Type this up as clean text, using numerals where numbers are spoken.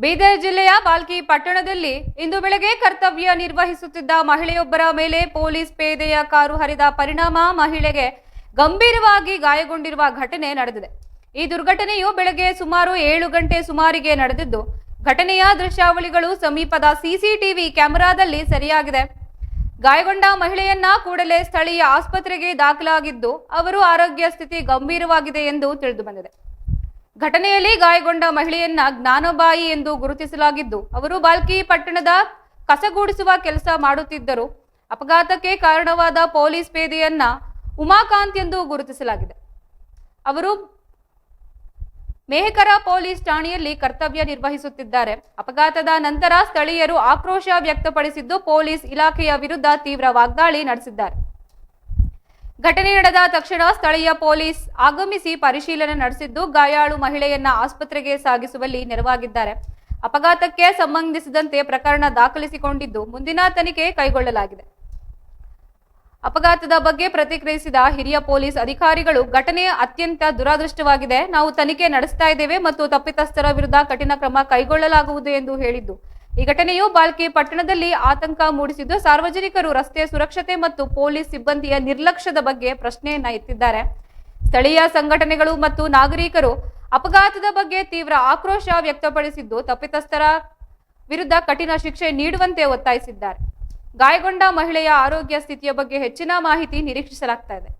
ಬೀದರ್ ಜಿಲ್ಲೆಯ ಬಾಲ್ಕಿ ಪಟ್ಟಣದಲ್ಲಿ ಇಂದು ಬೆಳಗ್ಗೆ ಕರ್ತವ್ಯ ನಿರ್ವಹಿಸುತ್ತಿದ್ದ ಮಹಿಳೆಯೊಬ್ಬರ ಮೇಲೆ ಪೊಲೀಸ್ ಪೇದೆಯ ಕಾರು ಹರಿದ ಪರಿಣಾಮ ಮಹಿಳೆಗೆ ಗಂಭೀರವಾಗಿ ಗಾಯಗೊಂಡಿರುವ ಘಟನೆ ನಡೆದಿದೆ. ಈ ದುರ್ಘಟನೆಯು ಬೆಳಗ್ಗೆ ಸುಮಾರು 7 ಗಂಟೆ ಸುಮಾರಿಗೆ ನಡೆದಿದ್ದು, ಘಟನೆಯ ದೃಶ್ಯಾವಳಿಗಳು ಸಮೀಪದ ಸಿಸಿಟಿವಿ ಕ್ಯಾಮೆರಾದಲ್ಲಿ ಸೆರೆಯಾಗಿದೆ. ಗಾಯಗೊಂಡ ಮಹಿಳೆಯನ್ನ ಕೂಡಲೇ ಸ್ಥಳೀಯ ಆಸ್ಪತ್ರೆಗೆ ದಾಖಲಾಗಿದ್ದು, ಅವರು ಆರೋಗ್ಯ ಸ್ಥಿತಿ ಗಂಭೀರವಾಗಿದೆ ಎಂದು ತಿಳಿದುಬಂದಿದೆ. ಘಟನೆಯಲ್ಲಿ ಗಾಯಗೊಂಡ ಮಹಿಳೆಯನ್ನ ಜ್ಞಾನಬಾಯಿ ಎಂದು ಗುರುತಿಸಲಾಗಿದ್ದು, ಅವರು ಬಾಲ್ಕಿ ಪಟ್ಟಣದ ಕಸಗೂಡಿಸುವ ಕೆಲಸ ಮಾಡುತ್ತಿದ್ದರು. ಅಪಘಾತಕ್ಕೆ ಕಾರಣವಾದ ಪೊಲೀಸ್ ಪೇದೆಯನ್ನ ಉಮಾಕಾಂತ್ ಎಂದು ಗುರುತಿಸಲಾಗಿದೆ. ಅವರು ಮೇಹಕರ ಪೊಲೀಸ್ ಠಾಣೆಯಲ್ಲಿ ಕರ್ತವ್ಯ ನಿರ್ವಹಿಸುತ್ತಿದ್ದಾರೆ. ಅಪಘಾತದ ನಂತರ ಸ್ಥಳೀಯರು ಆಕ್ರೋಶ ವ್ಯಕ್ತಪಡಿಸಿದ್ದು, ಪೊಲೀಸ್ ಇಲಾಖೆಯ ವಿರುದ್ಧ ತೀವ್ರ ವಾಗ್ದಾಳಿ ನಡೆಸಿದ್ದಾರೆ. ಘಟನೆ ನಡೆದ ತಕ್ಷಣ ಸ್ಥಳೀಯ ಪೊಲೀಸ್ ಆಗಮಿಸಿ ಪರಿಶೀಲನೆ ನಡೆಸಿದ್ದು, ಗಾಯಾಳು ಮಹಿಳೆಯನ್ನ ಆಸ್ಪತ್ರೆಗೆ ಸಾಗಿಸುವಲ್ಲಿ ನೆರವಾಗಿದ್ದಾರೆ. ಅಪಘಾತಕ್ಕೆ ಸಂಬಂಧಿಸಿದಂತೆ ಪ್ರಕರಣ ದಾಖಲಿಸಿಕೊಂಡಿದ್ದು, ಮುಂದಿನ ತನಿಖೆ ಕೈಗೊಳ್ಳಲಾಗಿದೆ. ಅಪಘಾತದ ಬಗ್ಗೆ ಪ್ರತಿಕ್ರಿಯಿಸಿದ ಹಿರಿಯ ಪೊಲೀಸ್ ಅಧಿಕಾರಿಗಳು, ಘಟನೆ ಅತ್ಯಂತ ದುರದೃಷ್ಟವಾಗಿದೆ. ನಾವು ತನಿಖೆ ನಡೆಸ್ತಾ ಇದ್ದೇವೆ ಮತ್ತು ತಪ್ಪಿತಸ್ಥರ ವಿರುದ್ಧ ಕಠಿಣ ಕ್ರಮ ಕೈಗೊಳ್ಳಲಾಗುವುದು ಎಂದು ಹೇಳಿದ್ದು, ಈ ಘಟನೆಯು ಬಾಲ್ಕಿ ಪಟ್ಟಣದಲ್ಲಿ ಆತಂಕ ಮೂಡಿಸಿದ್ದು, ಸಾರ್ವಜನಿಕರು ರಸ್ತೆ ಸುರಕ್ಷತೆ ಮತ್ತು ಪೊಲೀಸ್ ಸಿಬ್ಬಂದಿಯ ನಿರ್ಲಕ್ಷ್ಯದ ಬಗ್ಗೆ ಪ್ರಶ್ನೆಯನ್ನ ಎತ್ತಿದ್ದಾರೆ. ಸ್ಥಳೀಯ ಸಂಘಟನೆಗಳು ಮತ್ತು ನಾಗರಿಕರು ಅಪಘಾತದ ಬಗ್ಗೆ ತೀವ್ರ ಆಕ್ರೋಶ ವ್ಯಕ್ತಪಡಿಸಿದ್ದು, ತಪ್ಪಿತಸ್ಥರ ವಿರುದ್ಧ ಕಠಿಣ ಶಿಕ್ಷೆ ನೀಡುವಂತೆ ಒತ್ತಾಯಿಸಿದ್ದಾರೆ. ಗಾಯಗೊಂಡ ಮಹಿಳೆಯ ಆರೋಗ್ಯ ಸ್ಥಿತಿಯ ಬಗ್ಗೆ ಹೆಚ್ಚಿನ ಮಾಹಿತಿ ನಿರೀಕ್ಷಿಸಲಾಗ್ತಾ ಇದೆ.